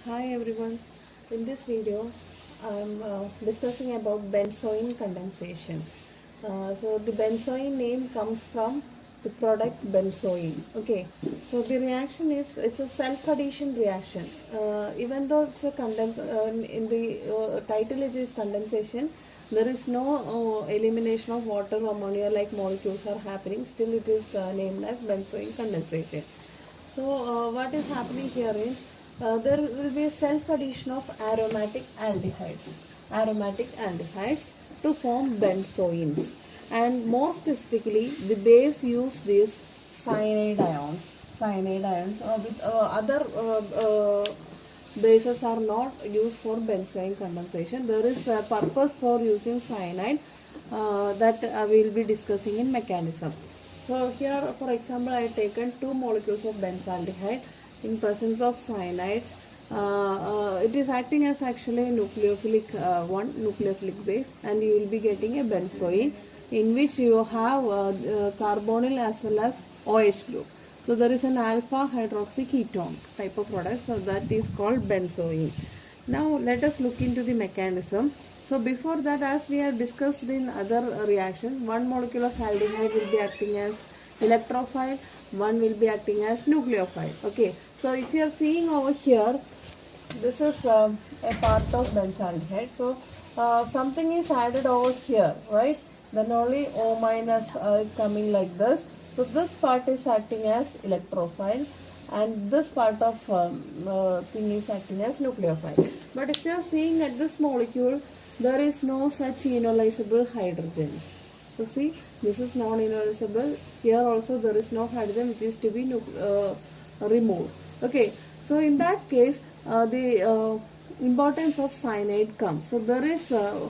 Hi everyone. In this video, I'm discussing about benzoin condensation. The benzoin name comes from the product benzoin. Okay. So the reaction is it's a self-addition reaction. Even though it's a in the title it is condensation, there is no elimination of water or ammonia like molecules are happening. Still, it is named as benzoin condensation. So what is happening here is there will be a self-addition of aromatic aldehydes to form benzoins, and more specifically, the base used is cyanide ions, with other bases are not used for benzoin condensation. There is a purpose for using cyanide that we will be discussing in mechanism. So here, for example, I have taken two molecules of benzaldehyde in presence of cyanide. It is acting as actually a nucleophilic base, and you will be getting a benzoin in which you have carbonyl as well as OH group. So there is an alpha hydroxy ketone type of product, so that is called benzoin. Now let us look into the mechanism. So before that, as we have discussed in other reactions, one molecule of aldehyde will be acting as electrophile, one will be acting as nucleophile. Okay, so if you are seeing over here, this is a part of benzaldehyde. So something is added over here, right? Then only O minus is coming like this. So this part is acting as electrophile, and this part of thing is acting as nucleophile. But if you are seeing at this molecule, there is no such enolizable hydrogens. So see, this is non-enolizable. Here also there is no hydrogen which is to be removed. Okay, so in that case, the importance of cyanide comes. So there is a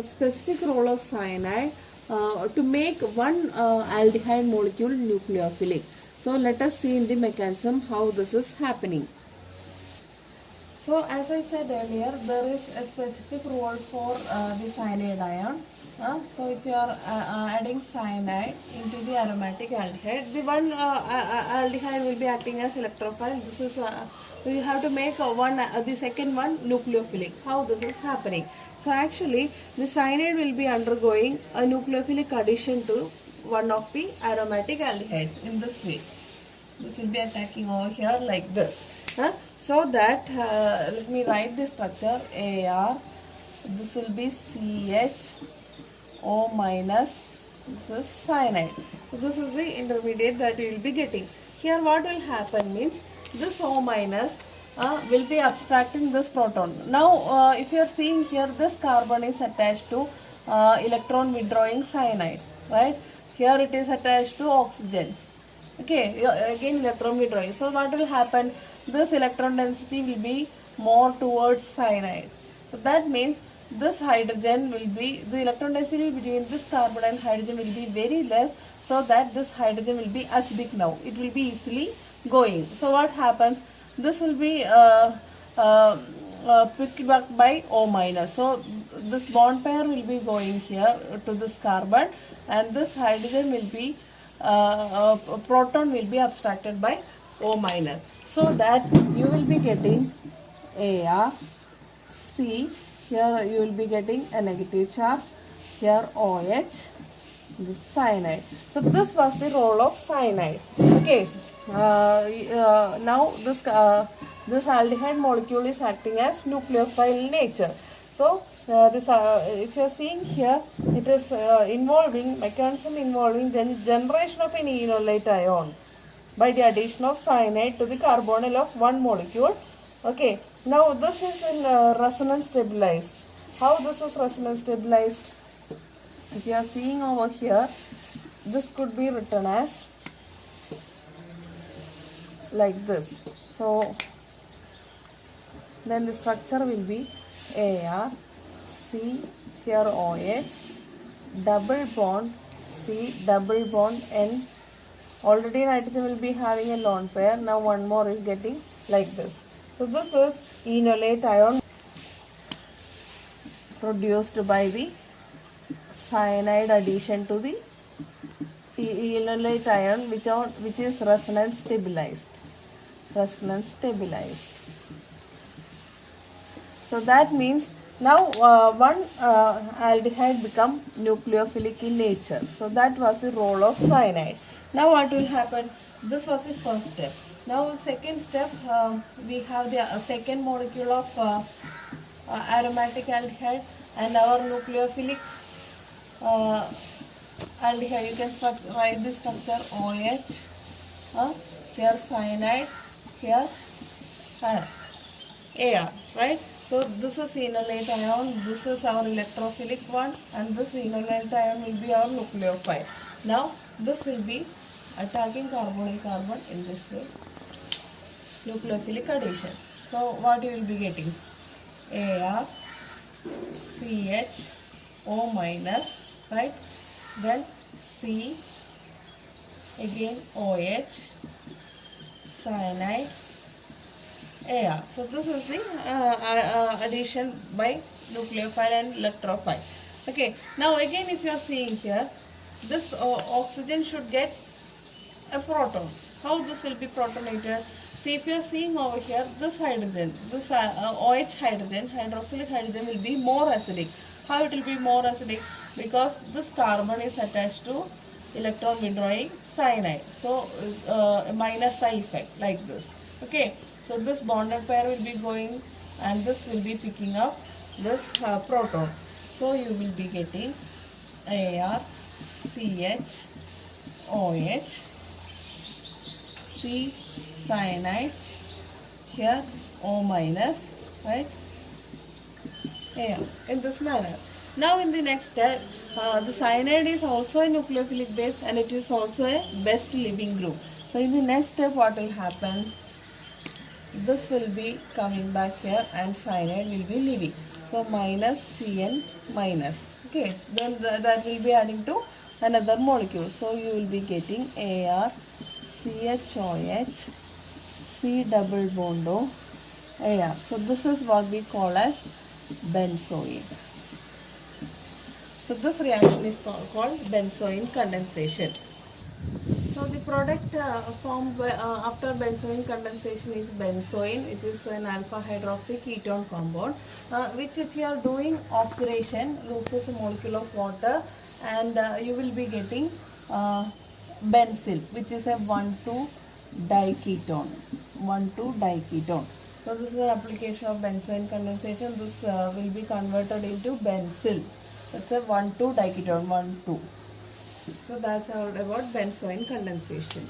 specific role of cyanide to make one aldehyde molecule nucleophilic. So let us see in the mechanism how this is happening. So as I said earlier, there is a specific role for the cyanide ion. So if you are adding cyanide into the aromatic aldehyde, the one aldehyde will be acting as electrophile. This is you have to make the second one nucleophilic. How this is happening? So actually, the cyanide will be undergoing a nucleophilic addition to one of the aromatic aldehydes in this way. This will be attacking over here like this. So that let me write the structure AR. This will be CHO minus. This is cyanide. So this is the intermediate that you will be getting. Here what will happen means this O minus will be abstracting this proton. Now if you are seeing here, this carbon is attached to electron withdrawing cyanide, right? Here it is attached to oxygen. Okay, again electron withdrawing. So what will happen? This electron density will be more towards cyanide. So that means this hydrogen will be, the electron density between this carbon and hydrogen will be very less, so that this hydrogen will be acidic now. It will be easily going. So what happens? This will be picked back by O minus. So this bond pair will be going here to this carbon, and this hydrogen will be proton will be abstracted by O minus. So that you will be getting Ar, C, here you will be getting a negative charge, here OH, this cyanide. So this was the role of cyanide. Okay, now this aldehyde molecule is acting as nucleophile in nature. So if you are seeing here, it is mechanism involving generation of an enolate ion by the addition of cyanide to the carbonyl of one molecule. Okay, now this is in resonance stabilized. How this is resonance stabilized? If you are seeing over here, this could be written as like this. So then the structure will be Ar, C, here OH, double bond C, double bond N. Already nitrogen will be having a lone pair. Now one more is getting like this. So this is enolate ion produced by the cyanide addition to the enolate ion, which is resonance stabilized. So that means now one aldehyde become nucleophilic in nature. So that was the role of cyanide. Now what will happen? This was the first step. Now second step, we have the second molecule of aromatic aldehyde and our nucleophilic uh, aldehyde. You can write the structure OH. Here cyanide, here AR, right? So this is enolate ion, this is our electrophilic one, and this enolate ion will be our nucleophile. Now this will be attacking carbonyl carbon in this way, nucleophilic addition. So what you will be getting? AR, CH, O minus, right? Then C, again OH, cyanide, AR. So this is the addition by nucleophile and electrophile. Okay. Now again, if you are seeing here, this oxygen should get a proton. How this will be protonated? See, if you are seeing over here, this hydrogen, this OH hydrogen, hydroxylic hydrogen will be more acidic. How it will be more acidic? Because this carbon is attached to electron withdrawing cyanide. So minus psi effect like this. Okay. So this bonded pair will be going and this will be picking up this proton. So you will be getting AR, CH, OH, C, cyanide, here O minus, right? AR, in this manner. Now in the next step, the cyanide is also a nucleophilic base and it is also a best leaving group. So in the next step, what will happen? This will be coming back here and cyanide will be leaving. So minus Cn minus. Okay, then that will be adding to another molecule. So you will be getting AR, CHOH, C double bond O, AR. So this is what we call as benzoin. So this reaction is called benzoin condensation. So the product formed after benzoin condensation is benzoin, which is an alpha hydroxy ketone compound, which if you are doing oxidation loses a molecule of water and you will be getting benzyl, which is a 1,2-diketone. 1,2-diketone. So this is an application of benzoin condensation. This will be converted into benzyl. That's a 1,2-diketone, 1,2. So that's all about benzoin condensation.